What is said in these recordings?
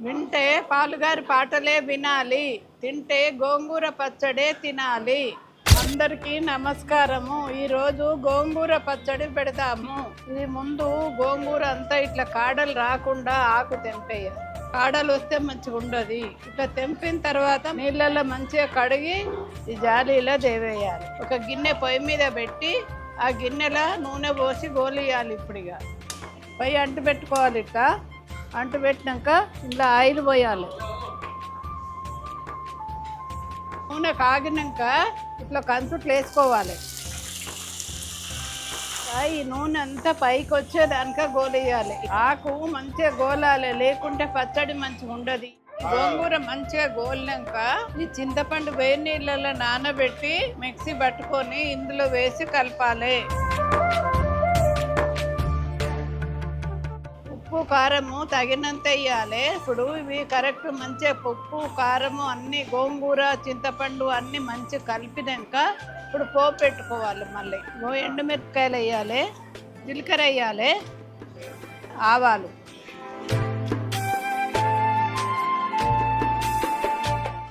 వింటే పాలుగారి పాటలే వినాలి, తింటే గోంగూర పచ్చడే తినాలి. అందరికీ నమస్కారము. ఈరోజు గోంగూర పచ్చడి పెడతాము. ఇది ముందు గోంగూర అంతా ఇట్లా కాడలు రాకుండా ఆకు తెంపేయాలి. కాడలు వస్తే మంచిగా ఉండదు. ఇట్లా తెంపిన తర్వాత నీళ్ళల్లో మంచిగా కడిగి ఈ జాలీలో దేవేయాలి. ఒక గిన్నె పొయ్యి మీద పెట్టి ఆ గిన్నెలో నూనె పోసి గోలియాలి. ఇప్పుడు ఇక పొయ్యి అంటు పెట్టుకోవాలి. ఇట్లా అంటు పెట్టినాక ఇలా ఆయిల్ పోయాలి. నూనె కాగినాక ఇట్లా కంచుట్లు వేసుకోవాలి. ఈ నూనె అంతా పైకి వచ్చేదానిక గోలేయాలి. ఆకు మంచిగా గోలాలి, లేకుంటే పచ్చడి మంచిగా ఉండదు. గోంగూర మంచిగా గోలినాక ఈ చింతపండు వేడి నీళ్ళలో నానబెట్టి మిక్సీ పట్టుకొని ఇందులో వేసి కలపాలి. ఉప్పు కారము తగినంత వేయాలి. ఇప్పుడు ఇవి కరెక్ట్ మంచిగా ఉప్పు కారము అన్ని గోంగూర చింతపండు అన్ని మంచిగా కలిపినాక ఇప్పుడు పోపు పెట్టుకోవాలి. మళ్ళీ ఎండుమిరపకాయలు వేయాలి, జీలకర్ర వేయాలి, ఆవాలు,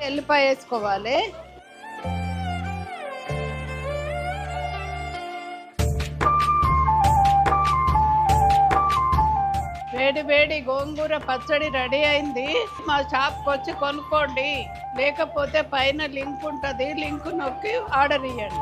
ఎల్లిపాయ వేసుకోవాలి. వేడి వేడి గోంగూర పచ్చడి రెడీ అయింది. మా షాప్కి వచ్చి కొనుక్కోండి, లేకపోతే పైన లింక్ ఉంటుంది, లింక్ నొక్కి ఆర్డర్ ఇవ్వండి.